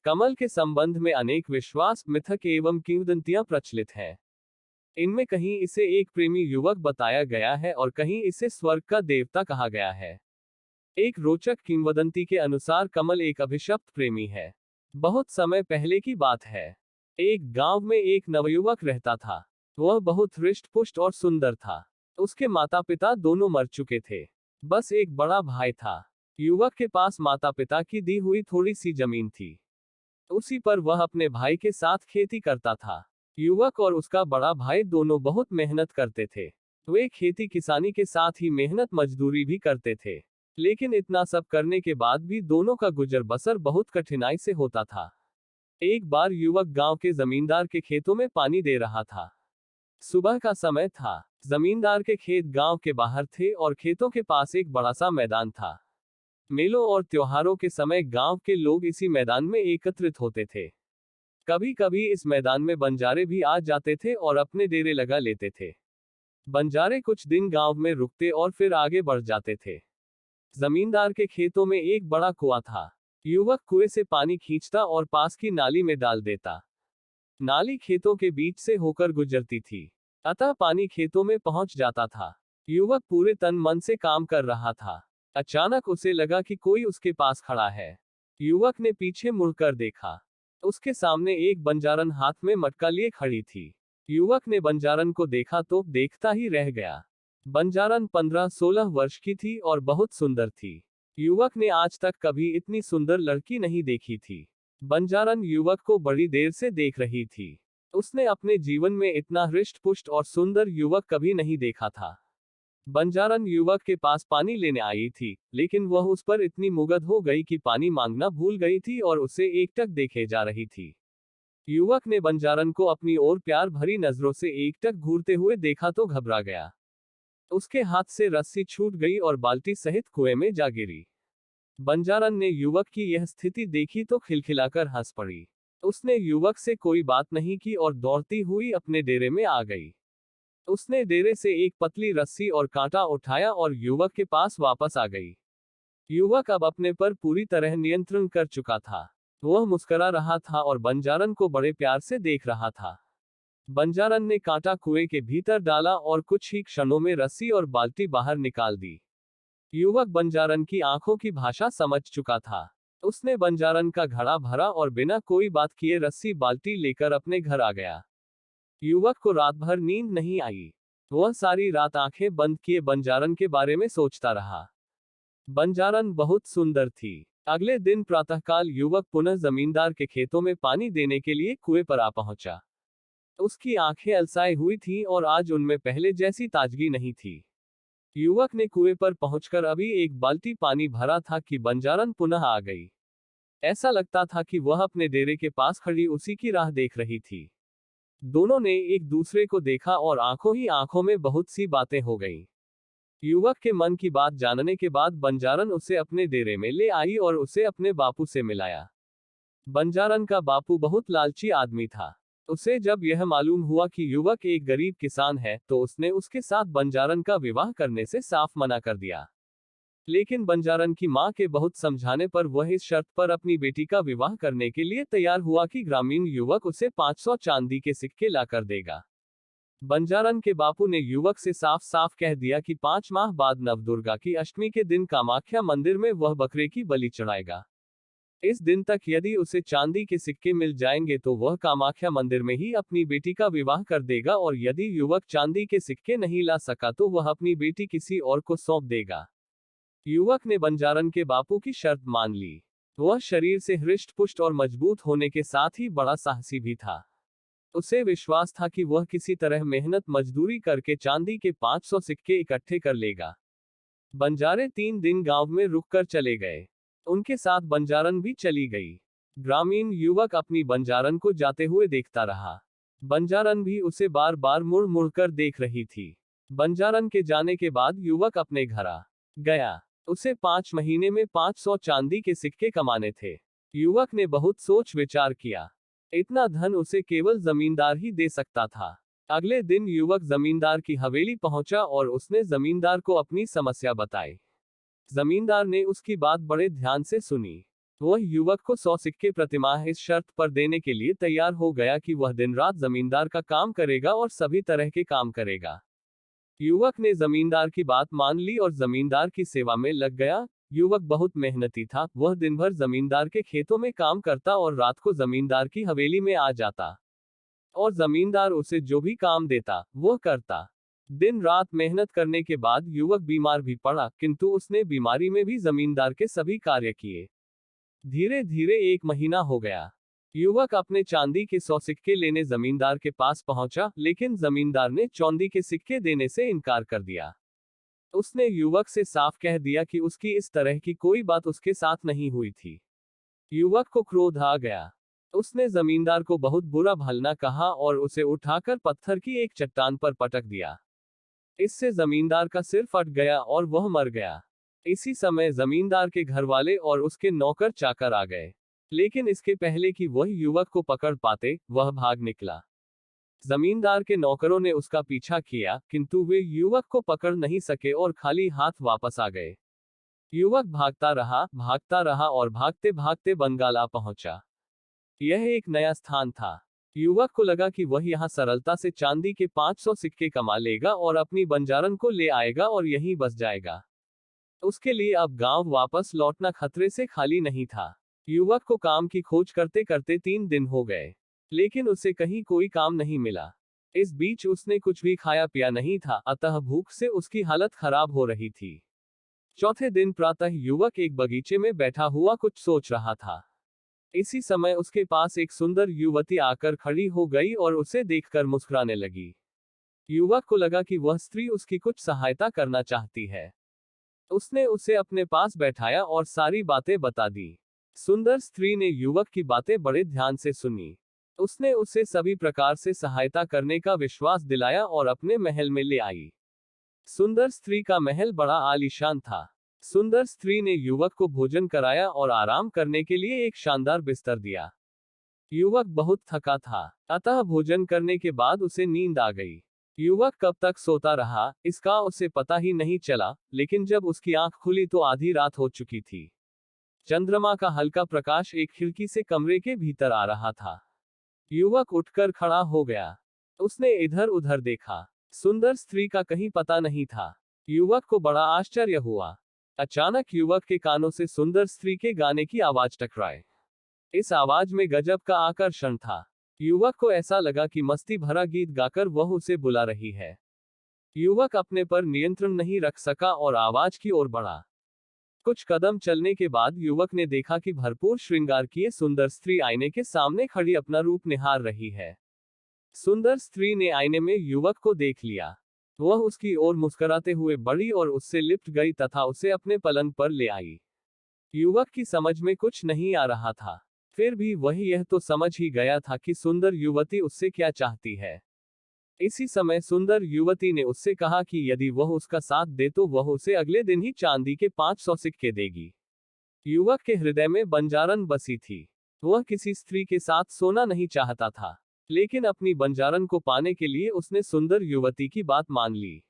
कमल के संबंध में अनेक विश्वास, मिथक एवं किंवदंतियां प्रचलित हैं। इनमें कहीं इसे एक प्रेमी युवक बताया गया है और कहीं इसे स्वर्ग का देवता कहा गया है। एक रोचक किंवदंती के अनुसार कमल एक अभिशप्त प्रेमी है। बहुत समय पहले की बात है। एक गांव में एक नवयुवक रहता था। वह बहुत हृष्ट पुष्ट और सुंदर था। उसके माता पिता दोनों मर चुके थे। बस एक बड़ा भाई था। युवक के पास माता पिता की दी हुई थोड़ी सी जमीन थी। उसी पर वह अपने भाई के साथ खेती करता था। युवक और उसका बड़ा भाई दोनों बहुत मेहनत करते थे। वे खेती किसानी के साथ ही मेहनत मजदूरी भी करते थे। लेकिन इतना सब करने के बाद भी दोनों का गुजर बसर बहुत कठिनाई से होता था। एक बार युवक गांव के जमींदार के खेतों में पानी दे रहा था। सुबह का समय था। जमींदार के खेत गांव के बाहर थे और खेतों के पास एक बड़ा सा मैदान था। मेलों और त्योहारों के समय गांव के लोग इसी मैदान में एकत्रित होते थे। कभी कभी इस मैदान में बंजारे भी आ जाते थे और अपने डेरे लगा लेते थे। बंजारे कुछ दिन गांव में रुकते और फिर आगे बढ़ जाते थे। जमींदार के खेतों में एक बड़ा कुआं था। युवक कुएं से पानी खींचता और पास की नाली में डाल देता। नाली खेतों के बीच से होकर गुजरती थी, अतः पानी खेतों में पहुंच जाता था। युवक पूरे तन मन से काम कर रहा था। अचानक उसे लगा कि कोई उसके पास खड़ा है। युवक ने पीछे मुड़कर देखा। उसके सामने एक बंजारन हाथ में मटका लिए खड़ी थी। युवक ने बंजारन को देखा तो देखता ही रह गया। बंजारन 15-16 वर्ष की थी और बहुत सुंदर थी। युवक ने आज तक कभी इतनी सुंदर लड़की नहीं देखी थी। बंजारन युवक को बड़ी देर से देख रही थी। उसने अपने जीवन में इतना हृष्ट पुष्ट और सुंदर युवक कभी नहीं देखा था। बंजारन युवक के पास पानी लेने आई थी, लेकिन वह उस पर इतनी मुग्ध हो गई कि पानी मांगना भूल गई थी और उसे एकटक देखे जा रही थी। युवक ने बंजारन को अपनी ओर प्यार भरी नजरों से एकटक घूरते हुए देखा तो घबरा गया। उसके हाथ से रस्सी छूट गई और बाल्टी सहित कुएं में जा गिरी। बंजारन ने युवक की यह स्थिति देखी तो खिलखिलाकर हंस पड़ी। उसने युवक से कोई बात नहीं की और दौड़ती हुई अपने डेरे में आ गई। उसने डेरे से एक पतली रस्सी और कांटा उठाया और युवक के पास वापस आ गई। युवक अब अपने पर पूरी तरह नियंत्रण कर चुका था। वह मुस्कुरा रहा था और बंजारन को बड़े प्यार से देख रहा था। बंजारन ने कांटा कुएं के भीतर डाला और कुछ ही क्षणों में रस्सी और बाल्टी बाहर निकाल दी। युवक बंजारन की आंखों की भाषा समझ चुका था। उसने बंजारन का घड़ा भरा और बिना कोई बात किए रस्सी बाल्टी लेकर अपने घर आ गया। युवक को रात भर नींद नहीं आई। वह सारी रात आंखें बंद किए बंजारन के बारे में सोचता रहा। बंजारन बहुत सुंदर थी। अगले दिन प्रातःकाल युवक पुनः जमींदार के खेतों में पानी देने के लिए कुएं पर आ पहुंचा। उसकी आंखें अलसाई हुई थीं और आज उनमें पहले जैसी ताजगी नहीं थी। युवक ने कुएं पर पहुंचकर अभी एक बाल्टी पानी भरा था कि बंजारन पुनः आ गई। ऐसा लगता था कि वह अपने डेरे के पास खड़ी उसी की राह देख रही थी। दोनों ने एक दूसरे को देखा और आंखों ही आंखों में बहुत सी बातें हो गईं। युवक के मन की बात जानने के बाद बंजारन उसे अपने डेरे में ले आई और उसे अपने बापू से मिलाया। बंजारन का बापू बहुत लालची आदमी था। उसे जब यह मालूम हुआ कि युवक एक गरीब किसान है तो उसने उसके साथ बंजारन का विवाह करने से साफ मना कर दिया। लेकिन बंजारन की मां के बहुत समझाने पर वह इस शर्त पर अपनी बेटी का विवाह करने के लिए तैयार हुआ कि ग्रामीण युवक उसे 500 चांदी के सिक्के लाकर देगा। बंजारन के बापू ने युवक से साफ साफ कह दिया कि 5 माह बाद नवदुर्गा की अष्टमी के दिन कामाख्या मंदिर में वह बकरे की बलि चढ़ाएगा। इस दिन तक यदि उसे चांदी के सिक्के मिल जाएंगे तो वह कामाख्या मंदिर में ही अपनी बेटी का विवाह कर देगा और यदि युवक चांदी के सिक्के नहीं ला सका तो वह अपनी बेटी किसी और को सौंप देगा। युवक ने बंजारन के बापू की शर्त मान ली। वह शरीर से हृष्ट पुष्ट और मजबूत होने के साथ ही बड़ा साहसी भी था। उसे विश्वास था कि वह किसी तरह मेहनत मजदूरी करके चांदी के 500 सिक्के इकट्ठे कर लेगा। बंजारे 3 दिन गांव में रुककर चले गए। उनके साथ बंजारन भी चली गई। ग्रामीण युवक अपनी बंजारन को जाते हुए देखता रहा। बंजारन भी उसे बार बार मुड़ मुड़कर देख रही थी। बंजारन के जाने के बाद युवक अपने घर आ गया। उसे 5 महीने में 500 चांदी के सिक्के कमाने थे। युवक ने बहुत सोच विचार किया। इतना धन उसे केवल जमींदार ही दे सकता था। अगले दिन युवक जमींदार की हवेली पहुंचा और उसने जमींदार को अपनी समस्या बताई। जमींदार ने उसकी बात बड़े ध्यान से सुनी। वह युवक को 100 सिक्के प्रतिमाह इस शर्त पर देने के लिए तैयार हो गया कि वह दिन रात जमींदार का काम करेगा और सभी तरह के काम करेगा। युवक ने जमींदार की बात मान ली और जमींदार की सेवा में लग गया। युवक बहुत मेहनती था, वह दिन भर जमींदार के खेतों में काम करता और रात को जमींदार की हवेली में आ जाता और जमींदार उसे जो भी काम देता वह करता। दिन रात मेहनत करने के बाद युवक बीमार भी पड़ा, किंतु उसने बीमारी में भी जमींदार के सभी कार्य किए। धीरे धीरे 1 महीना हो गया। युवक अपने चांदी के 100 सिक्के लेने जमींदार के पास पहुंचा, लेकिन जमींदार ने चांदी के सिक्के देने से इनकार कर दिया। उसने युवक से साफ कह दिया कि उसकी इस तरह की कोई बात उसके साथ नहीं हुई थी। युवक को क्रोध आ गया। उसने जमींदार को बहुत बुरा भलना कहा और उसे उठाकर पत्थर की एक चट्टान पर पटक दिया। इससे जमींदार का सिर फट गया और वह मर गया। इसी समय जमींदार के घरवाले और उसके नौकर चाकर आ गए, लेकिन इसके पहले कि वह युवक को पकड़ पाते, वह भाग निकला। जमींदार के नौकरों ने उसका पीछा किया, किंतु वे युवक को पकड़ नहीं सके और खाली हाथ वापस आ गए। युवक भागता रहा और भागते भागते बंगाला पहुंचा। यह एक नया स्थान था। युवक को लगा कि वह यहाँ सरलता से चांदी के 500 सिक्के कमा लेगा और अपनी बंजारन को ले आएगा और यहीं बस जाएगा। उसके लिए अब गांव वापस लौटना खतरे से खाली नहीं था। युवक को काम की खोज करते करते 3 दिन हो गए, लेकिन उसे कहीं कोई काम नहीं मिला। इस बीच उसने कुछ भी खाया पिया नहीं था, अतः भूख से उसकी हालत खराब हो रही थी। चौथे दिन प्रातः युवक एक बगीचे में बैठा हुआ कुछ सोच रहा था। इसी समय उसके पास एक सुंदर युवती आकर खड़ी हो गई और उसे देखकर मुस्कुराने लगी। युवक को लगा कि वह स्त्री उसकी कुछ सहायता करना चाहती है। उसने उसे अपने पास बैठाया और सारी बातें बता दी। सुंदर स्त्री ने युवक की बातें बड़े ध्यान से सुनी। उसने उसे सभी प्रकार से सहायता करने का विश्वास दिलाया और अपने महल में ले आई। सुंदर स्त्री का महल बड़ा आलीशान था। सुंदर स्त्री ने युवक को भोजन कराया और आराम करने के लिए एक शानदार बिस्तर दिया। युवक बहुत थका था, अतः भोजन करने के बाद उसे नींद आ गई। युवक कब तक सोता रहा, इसका उसे पता ही नहीं चला, लेकिन जब उसकी आंख खुली तो आधी रात हो चुकी थी। चंद्रमा का हल्का प्रकाश एक खिड़की से कमरे के भीतर आ रहा था। युवक उठकर खड़ा हो गया। उसने इधर उधर देखा। सुंदर स्त्री का कहीं पता नहीं था। युवक को बड़ा आश्चर्य हुआ। अचानक युवक के कानों से सुंदर स्त्री के गाने की आवाज टकराई। इस आवाज में गजब का आकर्षण था। युवक को ऐसा लगा कि मस्ती भरा गीत गाकर वह उसे बुला रही है। युवक अपने पर नियंत्रण नहीं रख सका और आवाज की ओर बढ़ा। कुछ कदम चलने के बाद युवक ने देखा कि भरपूर श्रृंगार किए सुंदर स्त्री आईने के सामने खड़ी अपना रूप निहार रही है। सुंदर स्त्री ने आईने में युवक को देख लिया। वह उसकी ओर मुस्कुराते हुए बढ़ी और उससे लिपट गई तथा उसे अपने पलंग पर ले आई। युवक की समझ में कुछ नहीं आ रहा था, फिर भी वह यह तो समझ ही गया था कि सुंदर युवती उससे क्या चाहती है। इसी समय सुंदर युवती ने उससे कहा कि यदि वह उसका साथ दे तो वह उसे अगले दिन ही चांदी के 500 सिक्के देगी। युवक के हृदय में बंजारन बसी थी। वह किसी स्त्री के साथ सोना नहीं चाहता था, लेकिन अपनी बंजारन को पाने के लिए उसने सुंदर युवती की बात मान ली।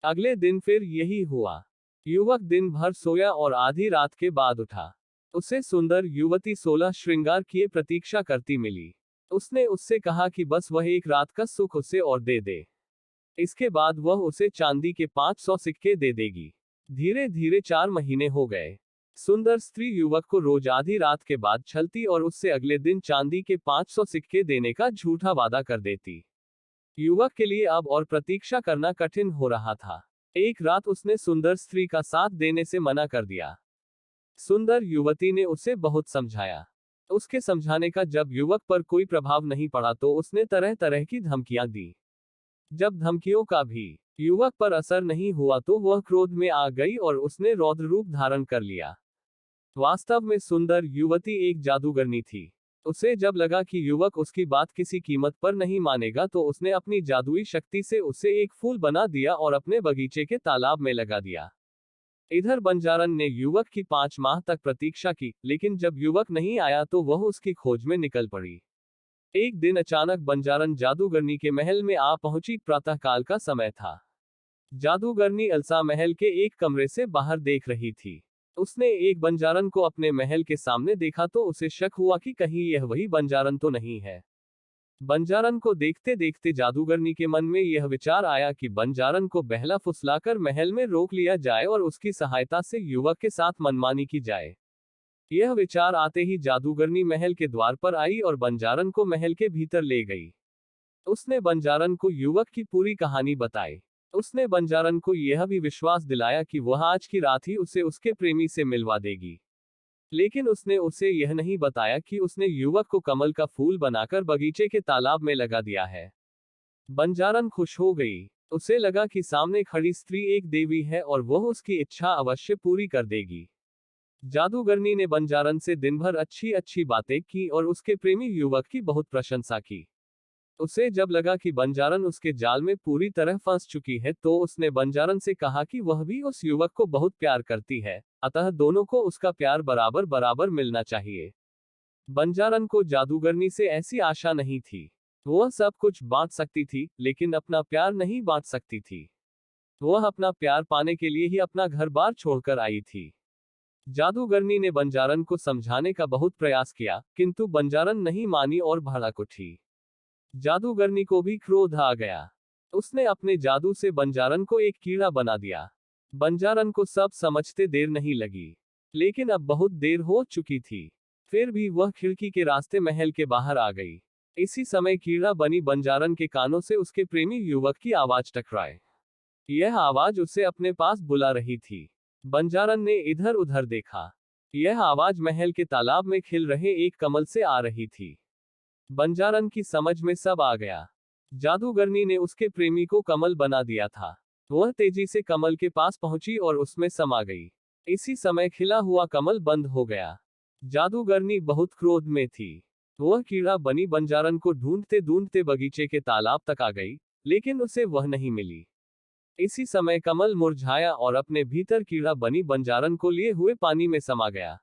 अगले दिन फिर यही हुआ। युवक दिन भर सोया और आधी रात के बाद उठा। उसे सुंदर युवती 16 श्रृंगार किए प्रतीक्षा करती मिली। उसने उससे कहा कि बस वह एक रात का सुख उसे और दे दे। इसके बाद वह उसे चांदी के 500 सिक्के दे देगी। धीरे धीरे 4 महीने हो गए। सुंदर स्त्री युवक को रोज आधी रात के बाद छलती और उससे अगले दिन चांदी के 500 सिक्के देने का झूठा वादा कर देती। युवक के लिए अब और प्रतीक्षा करना कठिन हो रहा था। एक रात उसने सुंदर स्त्री का साथ देने से मना कर दिया। सुंदर युवती ने उसे बहुत समझाया। उसके समझाने का जब युवक पर कोई प्रभाव नहीं पड़ा तो उसने तरह तरह की धमकियां दी। जब धमकियों का भी युवक पर असर नहीं हुआ तो वह क्रोध में आ गई और उसने रौद्र रूप धारण कर लिया। वास्तव में सुंदर युवती एक जादूगरनी थी। उसे जब लगा कि युवक उसकी बात किसी कीमत पर नहीं मानेगा तो उसने अपनी जादुई शक्ति से उसे एक फूल बना दिया और अपने बगीचे के तालाब में लगा दिया। इधर बंजारन ने युवक की 5 माह तक प्रतीक्षा की, लेकिन जब युवक नहीं आया तो वह उसकी खोज में निकल पड़ी। एक दिन अचानक बंजारन जादूगरनी के महल में आ पहुंची। प्रातःकाल का समय था। जादूगरनी अलसा महल के एक कमरे से बाहर देख रही थी। उसने एक बंजारन को अपने महल के सामने देखा तो उसे शक हुआ कि कहीं यह वही बंजारन तो नहीं है। बंजारन को देखते देखते जादूगरनी के मन में यह विचार आया कि बंजारन को बहला फुसलाकर महल में रोक लिया जाए और उसकी सहायता से युवक के साथ मनमानी की जाए। यह विचार आते ही जादूगरनी महल के द्वार पर आई और बंजारन को महल के भीतर ले गई। उसने बंजारन को युवक की पूरी कहानी बताई। उसने बंजारन को यह भी विश्वास दिलाया कि वह आज की रात ही उसे उसके प्रेमी से मिलवा देगी। लेकिन उसने उसे यह नहीं बताया कि उसने युवक को कमल का फूल बनाकर बगीचे के तालाब में लगा दिया है। बंजारन खुश हो गई। उसे लगा कि सामने खड़ी स्त्री एक देवी है और वह उसकी इच्छा अवश्य पूरी कर देगी। जादूगरनी ने बंजारन से दिन भर अच्छी अच्छी बातें की और उसके प्रेमी युवक की बहुत प्रशंसा की। उसे जब लगा कि बंजारन उसके जाल में पूरी तरह फंस चुकी है तो उसने बंजारन से कहा कि वह भी उस युवक को बहुत प्यार करती है, अतः दोनों को उसका प्यार बराबर बराबर मिलना चाहिए। बंजारन को जादूगरनी से ऐसी आशा नहीं थी। वह सब कुछ बांट सकती थी, लेकिन अपना प्यार नहीं बांट सकती थी। वह अपना प्यार पाने के लिए ही अपना घर बार छोड़कर आई थी। जादूगरनी ने बंजारन को समझाने का बहुत प्रयास किया, किंतु बंजारन नहीं मानी और भड़क उठी। जादूगरनी को भी क्रोध आ गया। उसने अपने जादू से बंजारन को एक कीड़ा बना दिया। बंजारन को सब समझते देर नहीं लगी, लेकिन अब बहुत देर हो चुकी थी। फिर भी वह खिड़की के रास्ते महल के बाहर आ गई। इसी समय कीड़ा बनी बंजारन के कानों से उसके प्रेमी युवक की आवाज टकराई। यह आवाज उसे अपने पास बुला रही थी। बंजारन ने इधर उधर देखा। यह आवाज महल के तालाब में खिल रहे एक कमल से आ रही थी। बंजारन की समझ में सब आ गया। जादूगरनी ने उसके प्रेमी को कमल बना दिया था। वह तेजी से कमल के पास पहुंची और उसमें समा गई। इसी समय खिला हुआ कमल बंद हो गया। जादूगरनी बहुत क्रोध में थी। वह कीड़ा बनी बंजारन को ढूंढते ढूंढते बगीचे के तालाब तक आ गई, लेकिन उसे वह नहीं मिली। इसी समय कमल मुरझाया और अपने भीतर कीड़ा बनी बंजारन को लिए हुए पानी में समा गया।